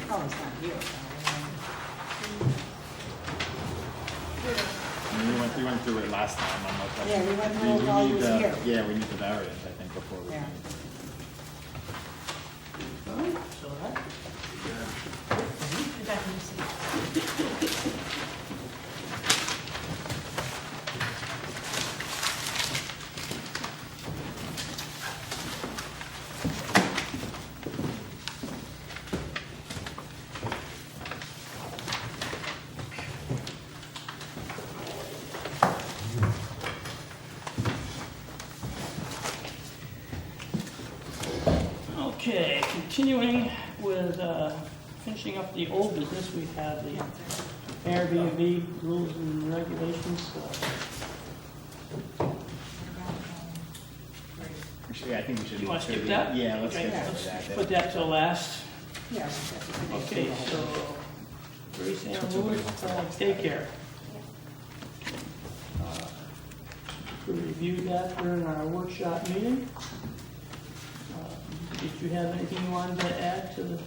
Oh, it's not here. We went through it last time. I'm not Yeah, we went through it while he was here. Yeah, we need the variance, I think, before we. Yeah. So that, okay, continuing with finishing up the old business, we have the Airbnb rules and regulations. Yeah, I think we should. You want to skip that? Yeah, let's Okay, skip let's that. put that till last. Yeah. Okay, so Grace Ann Lewis, daycare. We reviewed that during our workshop meeting. Did you have anything you wanted to add to the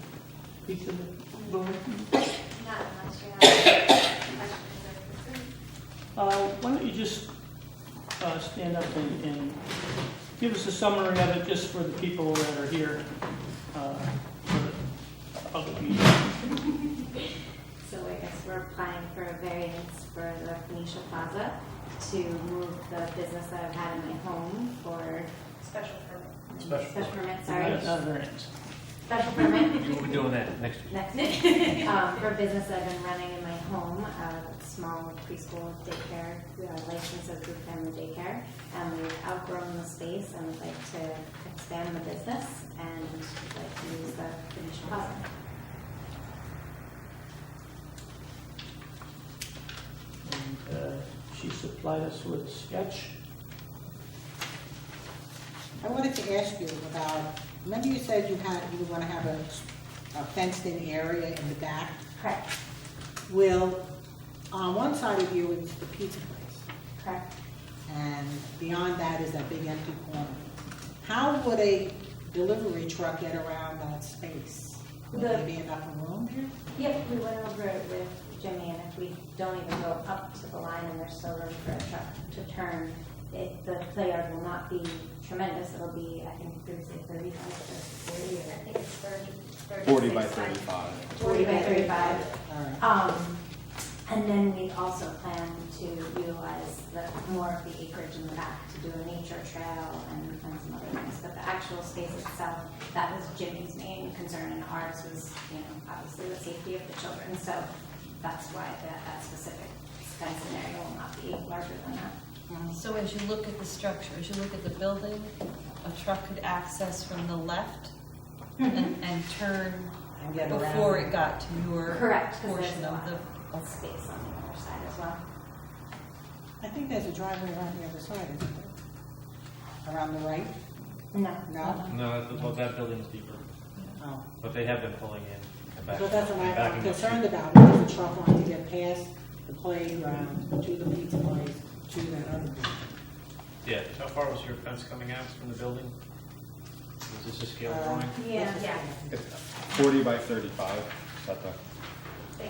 piece of the board? Not unless you have questions or concerns. Why don't you just stand up and give us a summary of it, just for the people that are here for the public meeting. So I guess we're applying for a variance for the Phoenicia Plaza to move the business that I've had in my home for Special permit. special permit, sorry. Not variance. Special permit. You will be doing that next week. Next week, for a business that I've been running in my home, a small preschool daycare, licensed as group family daycare, and we've outgrown the space and would like to expand the business and would like to use the Phoenicia Plaza. And she supplied us with a sketch. I wanted to ask you about, remember you said you were gonna have a fenced-in area in the back? Correct. Will, on one side of you is the pizza place, Correct. and beyond that is that big empty corner. How would a delivery truck get around that space? Would there be enough room there? Yep, we went over it with Jimmy, and if we don't even go up to the line and there's still room for a truck to turn, the play yard will not be tremendous. It'll be, I think, 35 or 40, or I think it's 30. 40 by 35. 40 by 35. All right. And then we also plan to utilize more of the acreage in the back to do a nature trail and some other things. But the actual space itself, that was Jimmy's main concern, and ours was, obviously the safety of the children. So that's why that specific fencing area will not be larger than that. So as you look at the structure, as you look at the building, a truck could access from the left and turn And get around. before it got to your Correct, because portion there's a of lot the. of space on the other side as well. I think there's a driveway around the other side, isn't there? Around the right? No. No? No, well, that building's deeper, Oh. but they have been pulling in. and back- So that's what I'm backing up. concerned about, because the truck wanted to get past the playground, to the pizza place, to that other building. Yeah, how far was your fence coming out from the building? Was this a scale drawing? Yeah. It's 40 by 35. Is that the?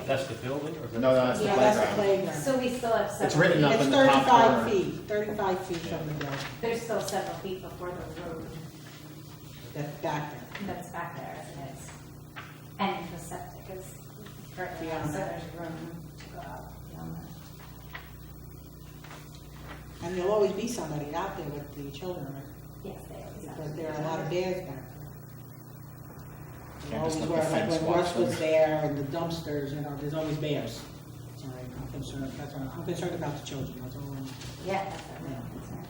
That's the building or? the- No, that's the Yeah, That's the playground. playground. So we still have several. It's written up It's in the top 35 corner. feet, 35 feet from the building, There's still several feet before the road that's back there. that's back there as it is. And the septic is further Beyond out, so that. there's room to go out beyond that. And there'll always be somebody out there with the children, right? Yes, they always have. Because there are a lot of bears back there. Can't Always just let were, the like fence when watch Russ was them. there and the dumpsters, there's always bears. All right, I'm concerned, I'm concerned about the children, that's all I'm. Yeah, that's our real concern.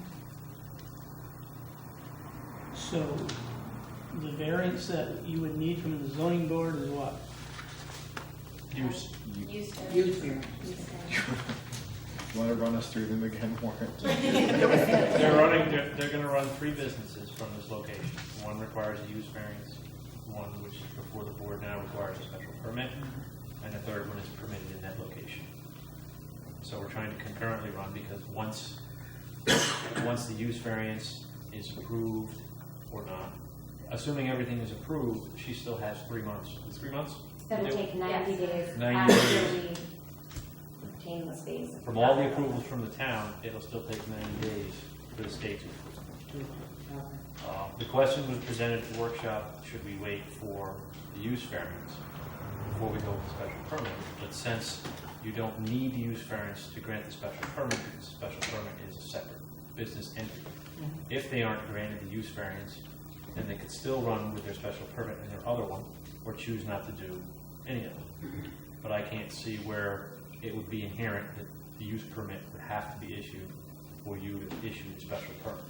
So the variance that you would need from the zoning board is what? Use. Used to. Youth here. You want to run us through them again, Warren? They're gonna run 3 businesses from this location. One requires a use variance, one which is before the board now requires a special permit, and the third one is permitted in that location. So we're trying to concurrently run because once the use variance is approved or not, assuming everything is approved, she still has 3 months. 3 months? It'll take 90 Yes. days 90 after days. we obtain the space. From all the approvals from the town, it'll still take 90 days for the state to approve. The question was presented at the workshop, should we wait for the use variance before we go with the special permit? But since you don't need the use variance to grant the special permit, because the special permit is a separate business entity. If they aren't granted the use variance, then they could still run with their special permit and their other one, or choose not to do any of them. But I can't see where it would be inherent that the use permit would have to be issued for you to issue the special permit,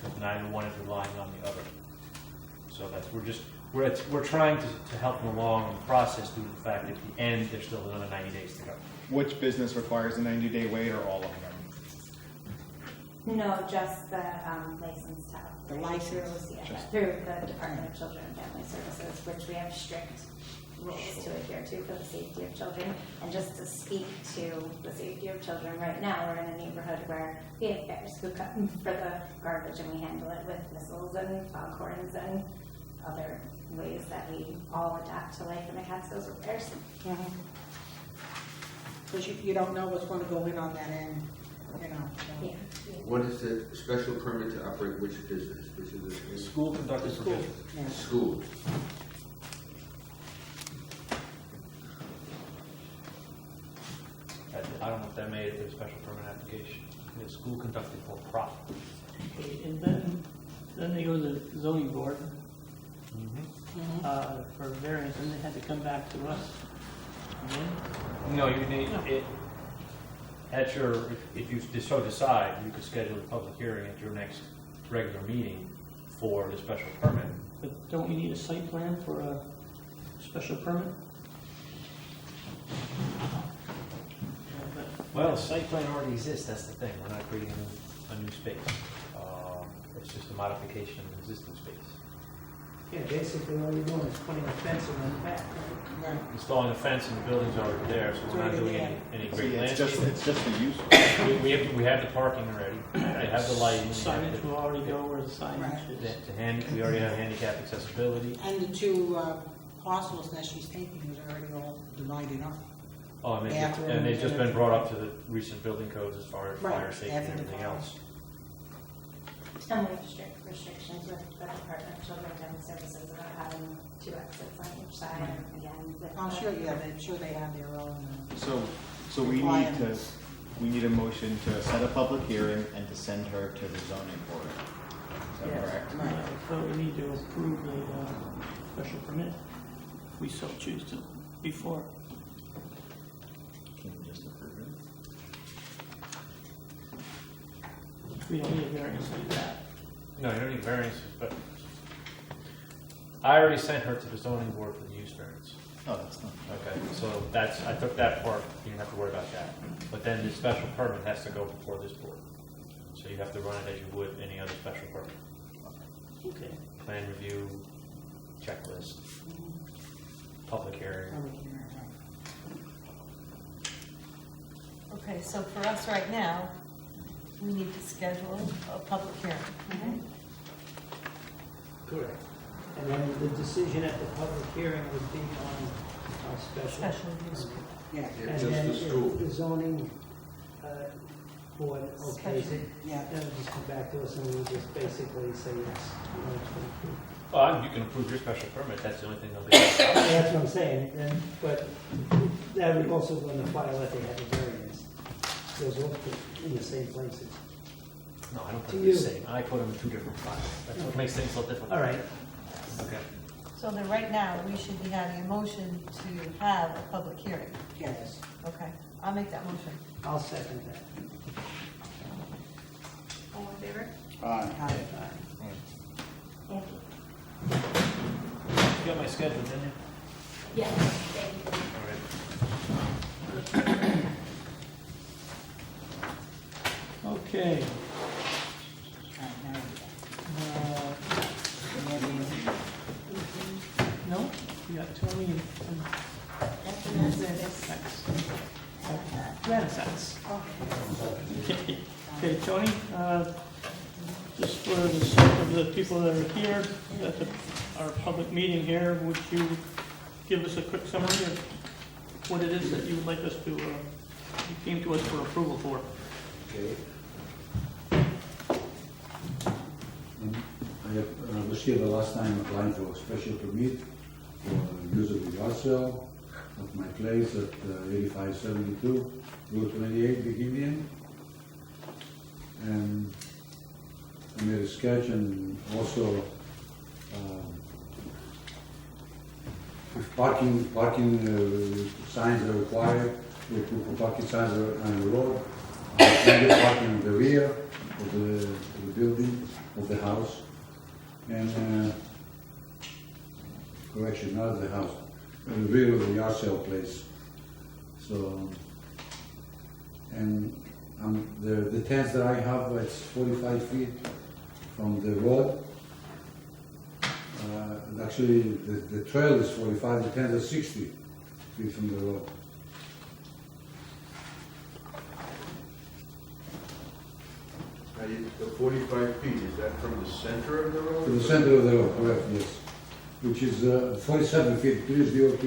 because neither one is relying on the other. So that's, we're trying to help them along in the process due to the fact that at the end, there's still another 90 days to go. Which business requires a 90-day wait, or all of them? No, just the license to The operate license. through the Department of Children and Family Services, which we have strict rules to adhere to for the safety of children. And just to speak to the safety of children, right now, we're in a neighborhood where we have bears who come for the garbage, and we handle it with whistles and foghorns and other ways that we all adapt to life in the Catskills with bears. Because you don't know what's going to go in on that end, you know. So. Yeah. What is the special permit to operate which business? Which is the School conducted for School. business. Yeah. school? I don't know if that made it to the special permit application. The school conducted for profit. And then they go to the zoning board for variance, and they had to come back to us. again. No, you need, it, at your, if you so decide, you could schedule a public hearing at your next regular meeting for the special permit. But don't we need a site plan for a special permit? Well, the site plan already exists, that's the thing, we're not creating a new space. It's just a modification of an existing space. Yeah, basically all you're doing is putting a fence around the back. Right. Installing a fence and the building's already there, so we're not doing any See, great it's just landscaping. the use. We have the parking already, we have the lighting. we have Signage will already go where the signage is. we already have handicap accessibility. And the two parcels that she's taking is already all divided up. Oh, and Bathroom they've just been and brought up to the recent building codes as far as Right, fire safety and after the everything fire. else. And we have strict restrictions with the Department of Children and Family Services about having 2 exits on each side, and again, with I'm the- sure, yeah, I'm sure they have their own. So we Requirements. need a motion to set a public hearing and to send her to the zoning board. Is that Yes. correct? Yeah, so we need to approve the special permit, if we so choose to, before. Can we just approve it? We don't need a variance like that. No, you don't need variances, but I already sent her to the zoning board for the use variance. Oh, that's not. Okay, so I took that part, you don't have to worry about that. But then the special permit has to go before this board. So you have to run it as you would any other special permit. Okay. Plan review, checklist, public hearing. Okay, so for us right now, we need to schedule a public hearing. Correct. And then the decision at the public hearing would be on special. Special use. Yeah, Yeah, And just then the school. if the zoning board okays Special. it, yeah. then it'll just come back to us and we'll just basically say yes. You know, it's been approved. Well, you can approve your special permit, that's the only thing they'll do. That's what I'm saying, and, but that would also go in the file that they have a variance. Those all put in the same places. No, I don't put To them the you. same, I put them in 2 different files. That's what makes things so difficult. All right, Okay. So then right now, we should be having a motion to have a public hearing. Yes. Okay, I'll make that motion. I'll second that. All in favor? Aye. Thank you. You got my schedule, didn't you? Yes, thank you. All right. Okay. All right, now No, we got Tony and Renaissance. Okay, Tony, just for the sake of the people that are here, that the our public meeting here, would you give us a quick summary of what it is that you would like us to, you came to us for approval for? Okay. I have, was here the last time applying for a special permit for use of the yard sale of my place at 8572 Route 28, Bohemian. And I made a sketch, and also if parking signs are required, we put parking signs on the road. And parking in the rear of the building, of the house. And, correction, not of the house, in the rear of the yard sale place. So, and the tents that I have, it's 45 feet from the road. Actually, the trail is 45, the tents are 60 feet from the road. The 45 feet, is that from the center of the road? To the center of the road, correct, yes. Which is 47 feet, please DOT.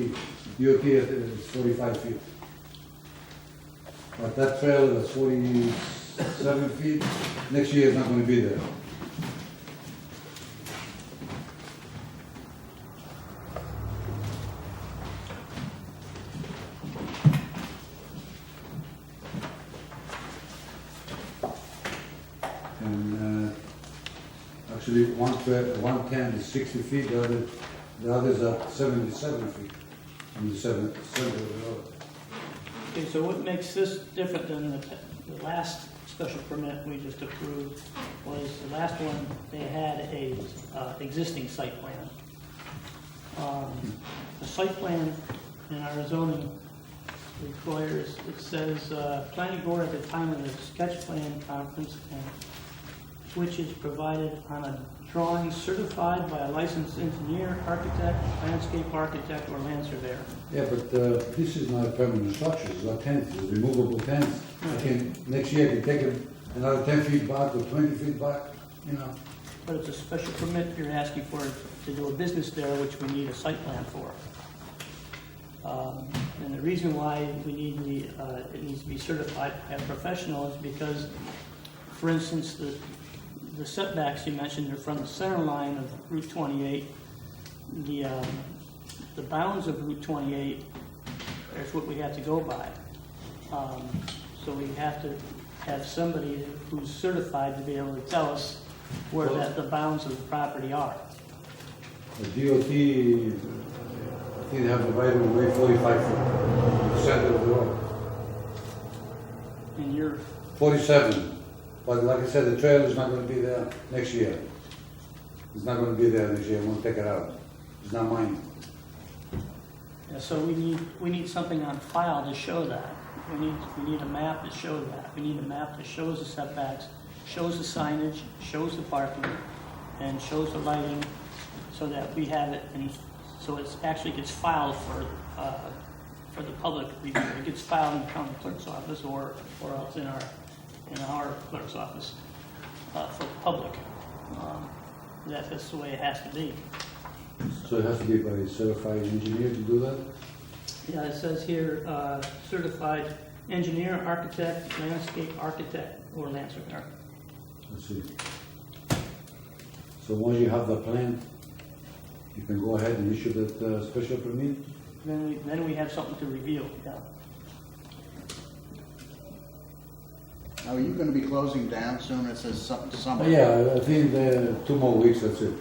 DOT is 45 feet. But that trail is 47 feet, next year is not going to be there. And actually, one tent is 60 feet, the others are 77 feet from the center of the road. Okay, so what makes this different than the last special permit we just approved was the last one, they had a existing site plan. The site plan in our zoning requires, it says, planning board at the time of the sketch plan conference, and which is provided on a drawing certified by a licensed engineer, architect, landscape architect, or land surveyor. Yeah, but this is not a permanent structure, it's not tents, it's removable tents. Next year I can take it another 10 feet back or 20 feet back, you know. But it's a special permit you're asking for to do a business there, which we need a site plan for. And the reason why we need it needs to be certified by a professional is because, for instance, the setbacks you mentioned are from the center line of Route 28. The bounds of Route 28 is what we have to go by. So we have to have somebody who's certified to be able to tell us where the bounds of the property are. The DOT, they have the right of way 45 feet from the center of the road. And you're 47. But like I said, the trail is not going to be there next year. It's not going to be there next year. I'm going to take it out. It's not mine. Yeah, so we need something on file to show that. We need a map to show that. We need a map that shows the setbacks, shows the signage, shows the parking, and shows the lighting, so that we have it, and so it actually gets filed for the public review. It gets filed in the county clerk's office or else in our clerk's office for the public. That's the way it has to be. So it has to be by a certified engineer to do that? Yeah, it says here, certified engineer, architect, landscape architect, or land surveyor. Let's see. So once you have the plan, you can go ahead and issue that special permit? Then we have something to review, yeah. Now, are you gonna be closing down soon? It says summer. Yeah, I think 2 more weeks, that's it.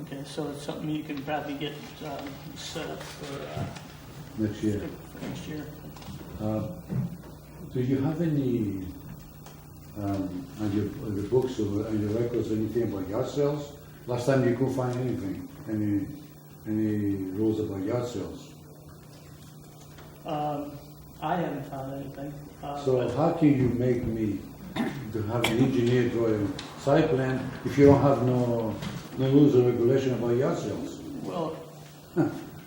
Okay, so it's something you can probably get set up for Next year. next year. Do you have any, on the books or on your records, anything about yard sales? Last time you couldn't find anything, any rules about yard sales. I haven't found anything. So but- how can you make me to have an engineer draw a site plan if you don't have no rules or regulation about yard sales? Well,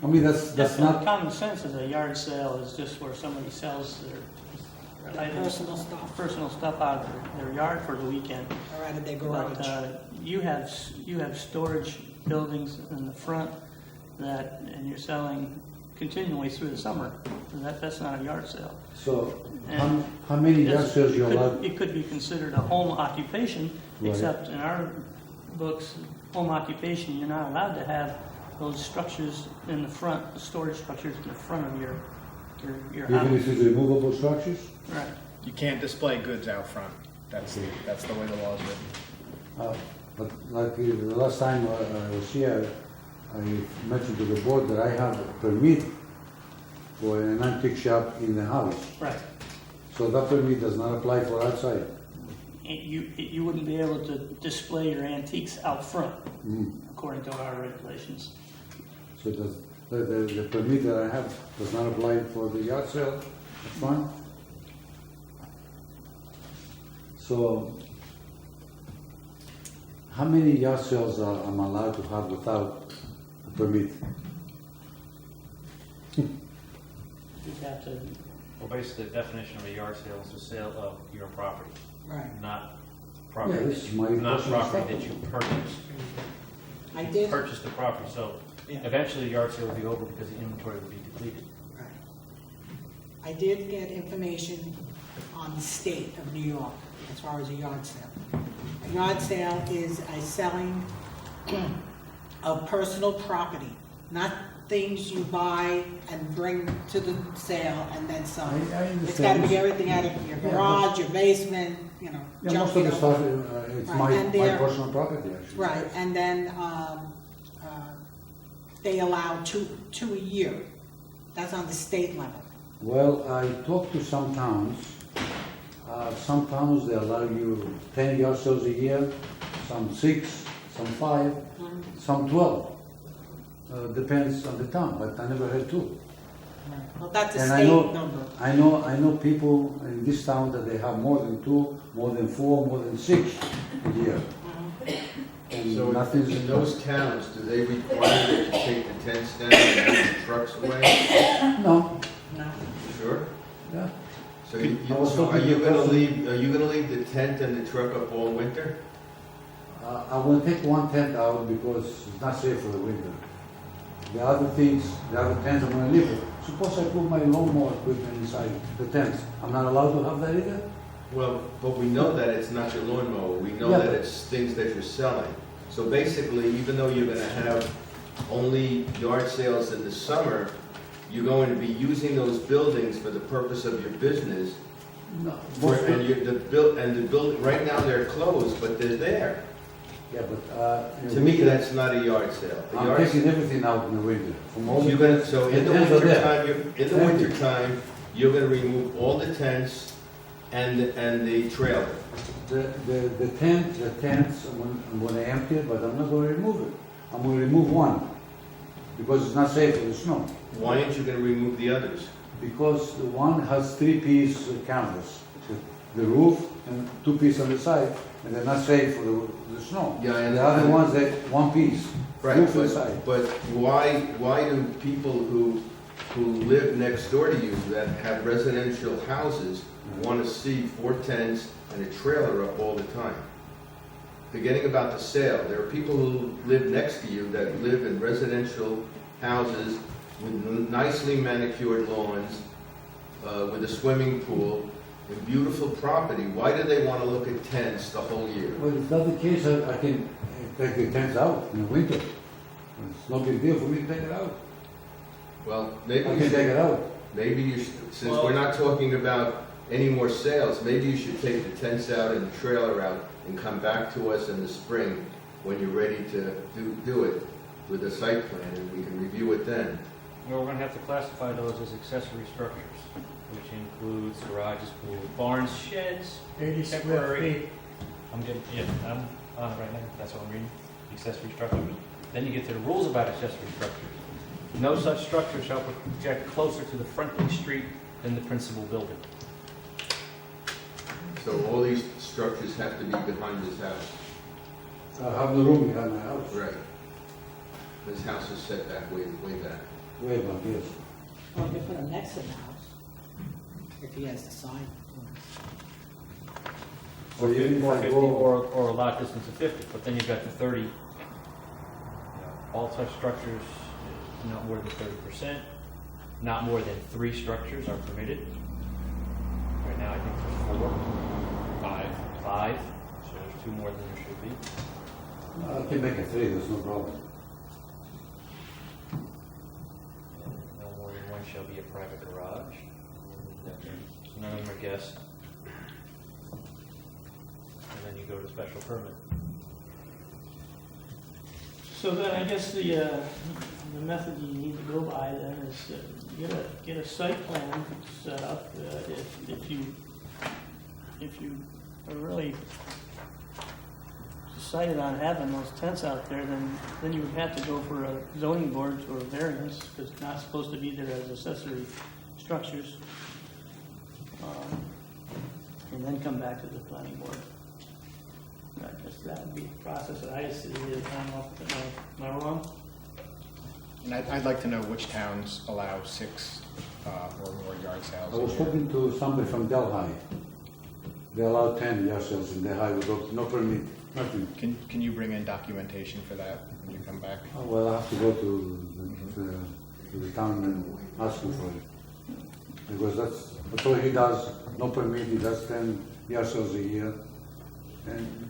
I mean, that's not, common sense is a yard sale is just where somebody sells their items, personal stuff out of their yard for the weekend. Or out of their garage. But you have storage buildings in the front and you're selling continually through the summer, that's not a yard sale. So, And how many yard It's- sales you it could- allowed? It could be considered a home occupation, Right. except in our books, home occupation, you're not allowed to have those structures in the front, the storage structures in the front of your Even house. if it's removable structures? Right. You can't display goods out front. That's the way the law is written. But like the last time I was here, I mentioned to the board that I have a permit for an antique shop in the house. Right. So that permit does not apply for outside. You wouldn't be able to display your antiques out front, Mm. according to our regulations. So the permit that I have does not apply for the yard sale up front? So how many yard sales am I allowed to have without a permit? You'd have to, Well, basically, the definition of a yard sale is the sale of your property, Right. not Yeah, property, this is my not personal property that stuff. you purchased. I You did, purchased the property, so Yeah. eventually the yard sale will be over because the inventory will be depleted. right. I did get information on the state of New York as far as a yard sale. A yard sale is a selling of personal property, not things you buy and bring to the sale and then sell. I It's gotta understand. be everything out of your Yeah, garage, your basement, you know. Yeah, junk most of you the don't stuff, want. it's Right, my and they're- personal property, actually. Right, and then, they allow two a year. That's on the state level. Well, I talked to some towns. Some towns, they allow you 10 yard sales a year, some 6, some 5, some 12. Depends on the town, but I never had 2. Well, that's a And I state know- number. I know people in this town that they have more than 2, more than 4, more than 6 a year. And So nothing's in those towns, do they require that you take the tents down and move the trucks away? No, No. Sure. yeah. So I was so are talking you to gonna person- leave the tent and the truck up all winter? I will take one tent out because it's not safe for the winter. The other things, the other tents I'm gonna leave it. Suppose I put my lawnmower equipment inside the tents. I'm not allowed to have that either? Well, but we know that it's not your lawnmower, we know Yeah, that but- it's things that you're selling. So basically, even though you're gonna have only yard sales in the summer, you're going to be using those buildings for the purpose of your business. No. And the building, right now they're closed, but they're there. Yeah, but, To me, that's not a yard sale. A I'm yard taking everything out in the winter, from all the You're gonna, tents. so in the tents are there. winter time, you're gonna remove all the tents and the trailer. The tents, I'm gonna empty it, but I'm not gonna remove it. I'm gonna remove one, because it's not safe for the snow. Why aren't you gonna remove the others? Because the one has 3-piece canvas, the roof and 2-piece on the side, and they're not safe for the snow. Yeah, I The other understand. ones, they 1 piece, roof and side. But why do people who live next door to you that have residential houses wanna see 4 tents and a trailer up all the time? Forgetting about the sale, there are people who live next to you that live in residential houses with nicely manicured lawns, with a swimming pool, and beautiful property. Why do they wanna look at tents the whole year? Well, if that's the case, I can take the tents out in the winter. It's no big deal for me to take it out. Well, I maybe can you take it should, out. maybe you should, since we're not talking about any more sales, maybe you should take the tents out and the trailer out and come back to us in the spring when you're ready to do it with a site plan, and we can review it then. Well, we're gonna have to classify those as accessory structures, which includes garages, pools, barns, sheds, 80 square temporary. feet. I'm getting, yeah, I'm on it right now, that's what I'm reading, accessory structures. Then you get to the rules about accessory structures. No such structure shall project closer to the fronting street than the principal building. So all these structures have to be behind this house. I have the room behind my house. Right. This house is set back way back. Way back, yes. Or you put them next to the house, if he has the sign. So even if Or I 50, go, or a lot distance of 50, but then you've got the 30 All such structures, not more than 30%, not more than 3 structures are permitted. Right now, I think there's 4. 5, so there's 2 more than there should be. I can make it 3, there's no problem. No more than 1 shall be a private garage. So none of them are guests. And then you go to special permit. So then I guess the method you need to go by then is get a site plan set up. If you are really decided on having those tents out there, then you would have to go for a zoning board or a variance, because it's not supposed to be there as accessory structures. And then come back to the planning board. I guess that would be the process that I see. Am I wrong? And I'd like to know which towns allow 6 or more yard sales I a was year. talking to somebody from Delhi. They allow 10 yard sales in Delhi without no permit, nothing. Can you bring in documentation for that when you come back? Oh, well, I have to go to the town and ask him for it. Because that's all he does, no permit, he does 10 yard sales a year. And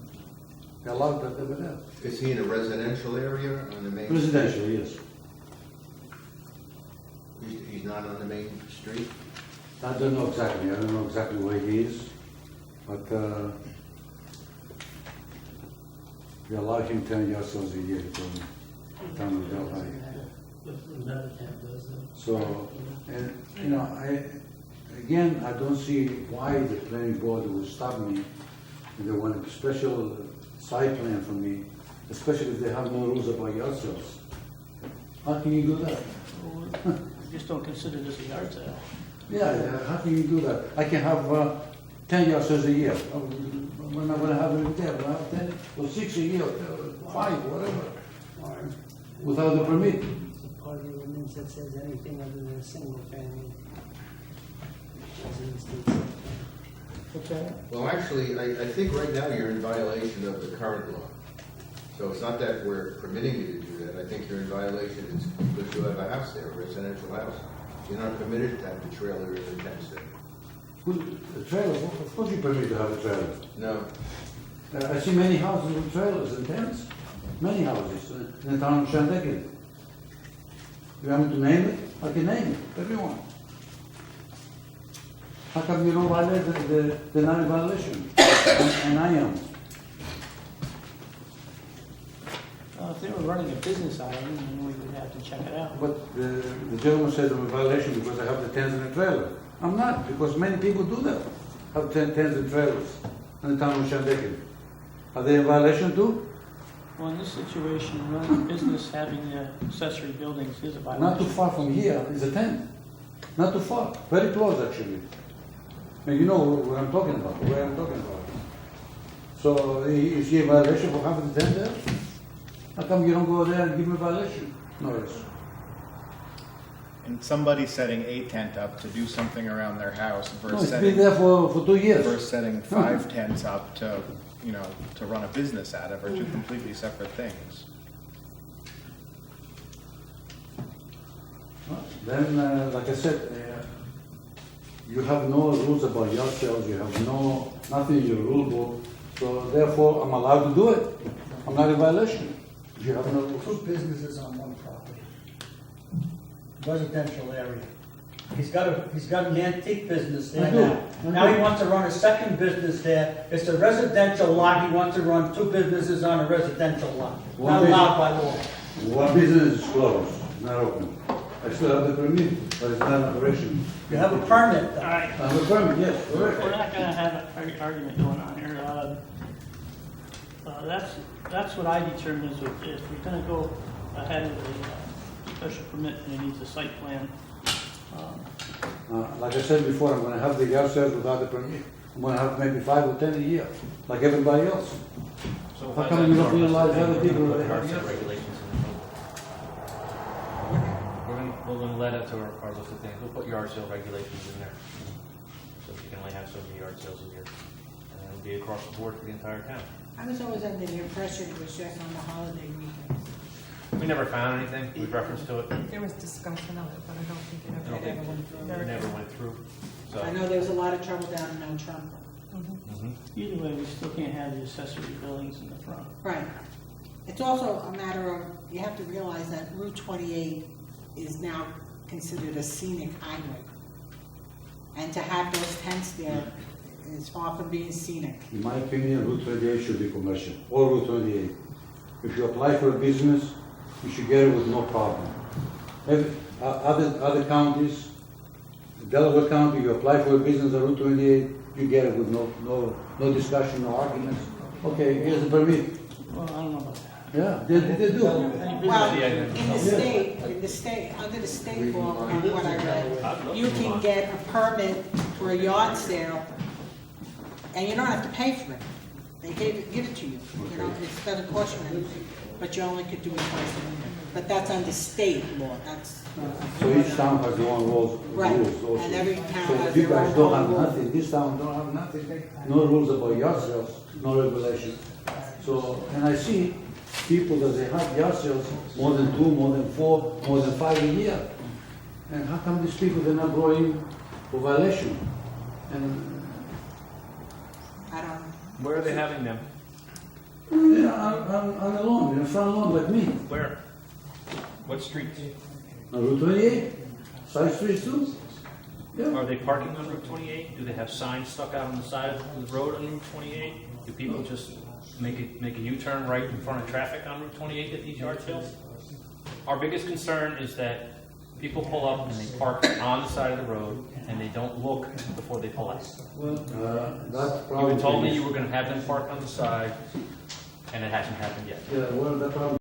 they allow that over there. Is he in a residential area on the main? Residential, yes. He's not on the main street? I don't know exactly where he is, but we allow him 10 yard sales a year from the town of Delhi. Another tent does that. So, and, you know, I don't see why the planning board would stop me if they want a special site plan for me, especially if they have no rules about yard sales. How can you do that? Just don't consider this a yard sale. Yeah, how can you do that? I can have 10 yard sales a year. We're not gonna have it there, we'll have 10 or 6 a year, 5, whatever, without the permit. It's a part of the ordinance that says anything other than a single family residence needs site plan. Okay. Well, actually, I think right now you're in violation of the current law. So it's not that we're permitting you to do that. I think you're in violation, it's because you have a house there, a residential house. You're not permitted to have the trailer in the tents there. The trailer, of course you permit to have a trailer. No. I see many houses with trailers and tents, many houses in the town of Shandaken. You want me to name it? I can name it, everyone. How come you don't violate the non-violation? And I am. If they were running a business out of it, then we would have to check it out. But the gentleman said I'm in violation because I have the tents and the trailer. I'm not, because many people do that, have tents and trailers in the town of Shandaken. Are they in violation too? Well, in this situation, running a business, having the accessory buildings is a violation. Not too far from here is a tent. Not too far, very close actually. And you know what I'm talking about, where I'm talking about. So is he a violation for having the tent there? How come you don't go there and give him a violation notice? And somebody setting a tent up to do something around their house No, versus it's been there for 2 years. versus setting 5 tents up to, you know, to run a business out of are 2 completely separate things. Then, like I said, you have no rules about yard sales, you have nothing in your rule book, so therefore I'm allowed to do it. I'm not in violation. You have no rules. 2 businesses on one property, residential area. He's got an antique business there I do. now. I Now do. he wants to run a second business there. It's a residential lot, he wants to run 2 businesses on a residential lot. One Not business. allowed by law. One business is closed, not open. I still have the permit, but it's not in operation. You have a permit All though. right, I have a permit, yes, we're correct. not gonna have an argument going on here. That's what I determined is if we're gonna go ahead with a special permit and it needs a site plan. Like I said before, I'm gonna have the yard sales without the permit. I'm gonna have maybe 5 or 10 a year, like everybody else. So How come you don't realize other people Put that yard have sale yard sales? regulations in the code. We're gonna let it to our list of things, we'll put yard sale regulations in there. So you can only have so many yard sales a year. And it'll be across the board for the entire town. I was always under the impression it was just on the holiday weekends. I mean, never found anything with reference to it. There was discussion of it, but I don't think it I ever don't did. think it never went through, so. I know there was a lot of trouble down in Mount Trump. Mhm. Either way, we still can't have the accessory buildings in the front. Right. It's also a matter of, you have to realize that Route 28 is now considered a scenic highway. And to have those tents there is far from being scenic. In my opinion, Route 28 should be commercial, or Route 28. If you apply for a business, you should get it with no problem. Other counties, Delaware County, you apply for a business on Route 28, you get it with no discussion, no arguments. Okay, here's the permit. Well, I don't know about that. Yeah, they do. Well, in the state, under the state law, from what I read, you can get a permit for a yard sale, and you don't have to pay for it. They give it to you, you know, it doesn't cost you anything, but you only could do it twice a year. But that's under state law, that's. So each town has their own rules Right, also. and every town So has if you their guys own don't have rule. nothing, this town don't have nothing, no rules about yard sales, no regulation. So, and I see people that they have yard sales more than 2, more than 4, more than 5 a year. And how come these people, they're not going for violation? And, I don't, Where are they having them? yeah, on the lawn, in the front lawn like me, Where? What streets? on Route 28, side streets too. Yeah. Are they parking on Route 28? Do they have signs stuck out on the side of the road on Route 28? Do people just make a U-turn right in front of traffic on Route 28 at these yard sales? Our biggest concern is that people pull up and they park on the side of the road and they don't look before they pull out. That's You probably. had told me you were gonna have them park on the side, and it hasn't happened yet. Yeah, well, that problem